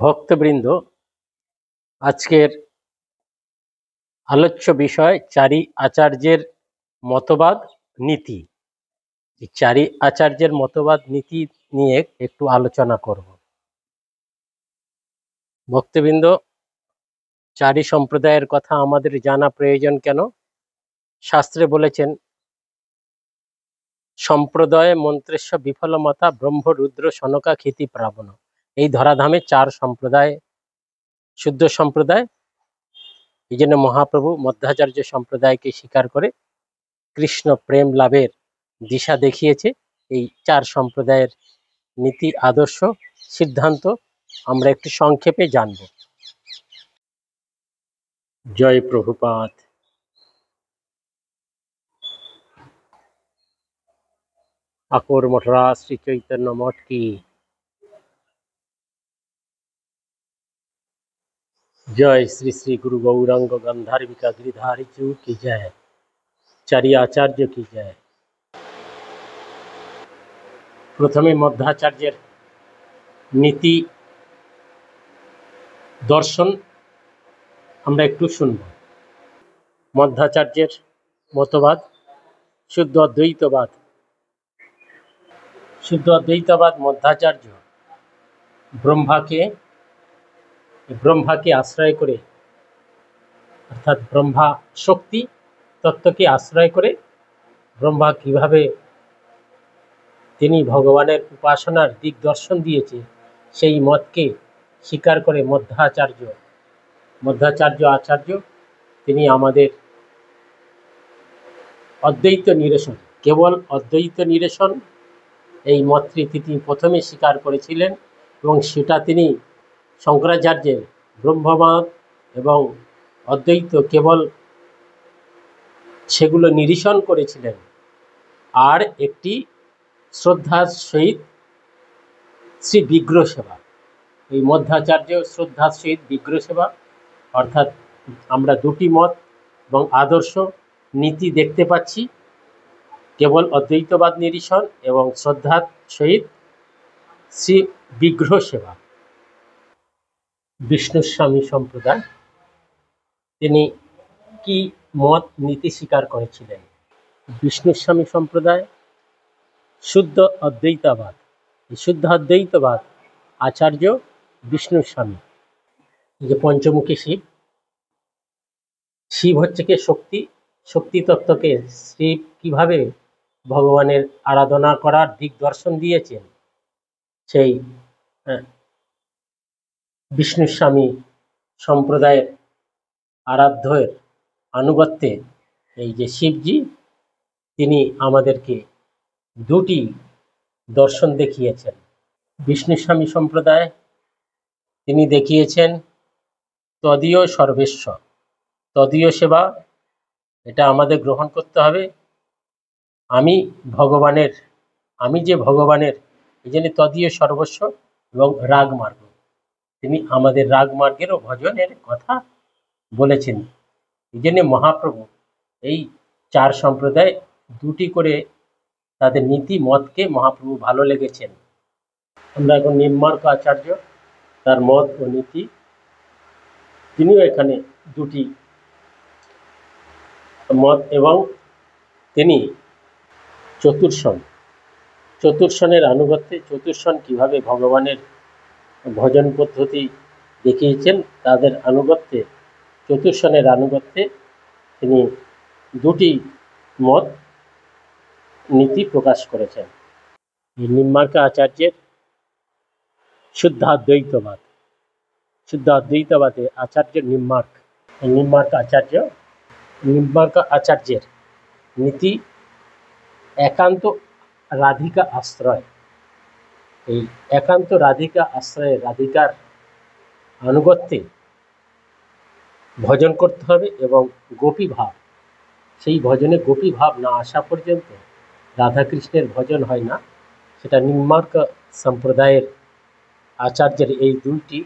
ভক্তবৃন্দ, আজকের আলোচ্য বিষয় চারি আচার্যের মতবাদ নীতি। চারি আচার্যের মতবাদ নীতি নিয়ে একটু আলোচনা করব। ভক্তবৃন্দ, চারি সম্প্রদায়ের কথা আমাদের জানা প্রয়োজন কেন? শাস্ত্রে বলেছেন, সম্প্রদায় মন্ত্রেস্ব বিফলমতা ব্রহ্ম রুদ্র সনকা ক্ষিতি প্রাবণ। এই ধরাধামে চার সম্প্রদায় শুদ্ধ সম্প্রদায়। এই জন্য মহাপ্রভু মধ্যাচার্য সম্প্রদায়কে স্বীকার করে কৃষ্ণ প্রেম লাভের দিশা দেখিয়েছে। এই চার সম্প্রদায়ের নীতি, আদর্শ, সিদ্ধান্ত আমরা একটু সংক্ষেপে জানব। জয় প্রভুপাদ। আকর মঠরাজ শ্রী চৈতন্য মঠ কি জয়। শ্রী শ্রী গুরু গৌরাঙ্গ গন্ধার্বিকা গিরিধারী চূ কি জয়। চারি আচার্য কি জয়। প্রথমে মধ্যাচার্যের নীতি দর্শন আমরা একটু শুনব। মধ্যাচার্যের মতবাদ শুদ্ধ অদ্বৈতবাদ। শুদ্ধ অদ্বৈতবাদ মধ্যাচার্য ব্রহ্মাকে আশ্রয় করে, অর্থাৎ ব্রহ্মা শক্তি তত্ত্বকে আশ্রয় করে ব্রহ্মা কিভাবে তিনি ভগবানের উপাসনার দিক দর্শন দিয়েছে সেই মতকে স্বীকার করে মধ্যাচার্য আচার্য তিনি আমাদের অদ্বৈত নিরসন, কেবল অদ্বৈত নিরসন এই মতটি তিনি প্রথমে স্বীকার করেছিলেন এবং সেটা তিনি শঙ্করাচার্যের ব্রহ্মবাদ এবং অদ্বৈত কেবল সেগুলো নিরসন করেছিলেন। আর একটি শ্রদ্ধার সহিত শ্রী বিগ্রহ সেবা, এই মধ্যাচার্য শ্রদ্ধার সহিত বিগ্রহ সেবা, অর্থাৎ আমরা দুটি মত এবং আদর্শ নীতি দেখতে পাচ্ছি, কেবল অদ্বৈতবাদ নিরসন এবং শ্রদ্ধার সহিত শ্রী বিগ্রহ সেবা। বিষ্ণুস্বামী সম্প্রদায় তিনি কি মত নীতি স্বীকার করেছিলেন? বিষ্ণুস্বামী সম্প্রদায় শুদ্ধ অদ্বৈতবাদ। এই শুদ্ধ অদ্বৈতবাদ আচার্য বিষ্ণুস্বামী। যে পঞ্চমুখী শিব হচ্ছে কি শক্তি তত্ত্বকে শিব কিভাবে ভগবানের আরাধনা করার দিক দর্শন দিয়েছেন, সেই বিষ্ণুস্বামী সম্প্রদায়ের আরাধ্যের আনুগত্যে এই যে শিবজি, তিনি আমাদেরকে দুটি দর্শন দেখিয়েছেন। বিষ্ণুস্বামী সম্প্রদায় তিনি দেখিয়েছেন তদীয় সর্বেস্ব, তদীয় সেবা, এটা আমাদের গ্রহণ করতে হবে। আমি যে ভগবানের, এই জন্য তদীয় সর্বস্ব এবং রাগ মার্গ, তিনি আমাদের রাগ মার্গেরও ভজনের কথা বলেছেন। এই জন্য মহাপ্রভু এই চার সম্প্রদায় দুটি করে তাদের নীতি মতকে মহাপ্রভু ভালো লেগেছেন। আমরা এখন নিম্বার্ক আচার্য তার মত ও নীতি, তিনিও এখানে দুটি মত এবং তিনি চতুর্শনের আনুগত্যে, চতুর্শন কিভাবে ভগবানের ভজন পদ্ধতি দেখিয়েছেন তাদের আনুগত্যে, চতুর্শনের আনুগত্যে তিনি দুটি মত নীতি প্রকাশ করেছেন। এই নিম্বার্ক আচার্যের শুদ্ধ অদ্বৈতবাদে আচার্য নিম্বার্ক আচার্যের নীতি একান্ত রাধিকা আশ্রয়। এই একান্ত রাধিকা আশ্রয়ে, রাধিকার আনুগত্যে ভজন করতে হবে এবং গোপী ভাব, সেই ভজনে গোপী ভাব না আসা পর্যন্ত রাধাকৃষ্ণের ভজন হয় না। সেটা নিম্বার্ক সম্প্রদায়ের আচার্যের এই দুইটি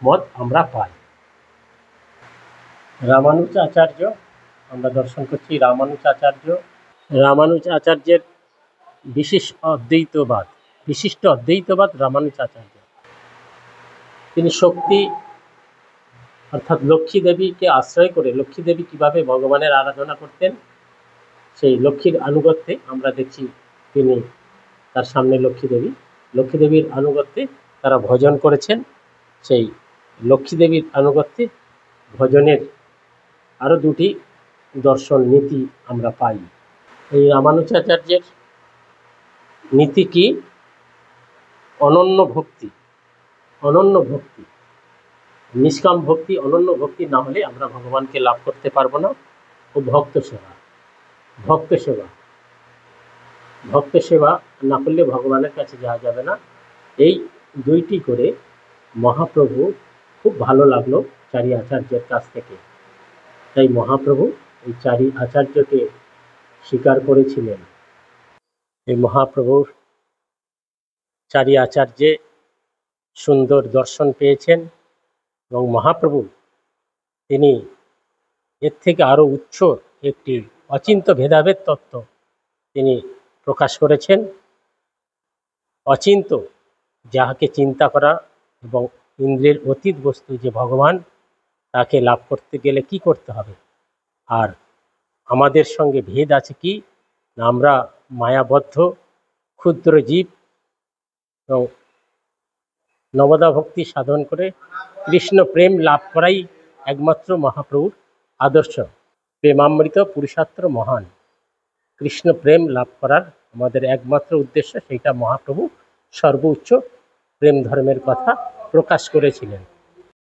মত আমরা পাই। রামানুজ আচার্য আমরা দর্শন করছি। রামানুজ আচার্যের বিশিষ্ট অদ্বৈতবাদ রামানুজ আচার্য। তিনি শক্তি অর্থাৎ লক্ষ্মী দেবীকে আশ্রয় করে লক্ষ্মী দেবী কীভাবে ভগবানের আরাধনা করতেন, সেই লক্ষ্মীর আনুগত্যে আমরা দেখছি তিনি তার সামনে লক্ষ্মী দেবীর আনুগত্যে তারা ভজন করেছেন। সেই লক্ষ্মী দেবীর আনুগত্যে ভজনের আরও দুটি দর্শন নীতি আমরা পাই। এই রামানুজাচার্যের নীতি কি? অনন্য ভক্তি, নিষ্কাম ভক্তি, অনন্য ভক্তি না হলে আমরা ভগবানকে লাভ করতে পারবো না। ও ভক্ত সেবা না করলে ভগবানের কাছে যাওয়া যাবে না। এই দুইটি করে মহাপ্রভু খুব ভালো লাগলো চারি আচার্যের কাছ থেকে। তাই মহাপ্রভু এই চারি আচার্যকে স্বীকার করেছিলেন। এই মহাপ্রভুর চারি আচার্যে সুন্দর দর্শন পেয়েছেন এবং মহাপ্রভু তিনি এর থেকে আরও উচ্চ একটি অচিন্ত্য ভেদাভেদ তত্ত্ব তিনি প্রকাশ করেছেন। অচিন্ত্য, যাহাকে চিন্তা করা এবং ইন্দ্রিয়ের অতীত বস্তু যে ভগবান, তাকে লাভ করতে গেলে কি করতে হবে, আর আমাদের সঙ্গে ভেদ আছে কি না, আমরা মায়াবদ্ধ ক্ষুদ্র জীব এবং নবদা ভক্তি সাধন করে কৃষ্ণ প্রেম লাভ করাই একমাত্র মহাপ্রভুর আদর্শ। প্রেমামৃত পুরুষার্থ মহান, কৃষ্ণ প্রেম লাভ করার আমাদের একমাত্র উদ্দেশ্য, সেইটা মহাপ্রভু সর্বোচ্চ প্রেম ধর্মের কথা প্রকাশ করেছিলেন।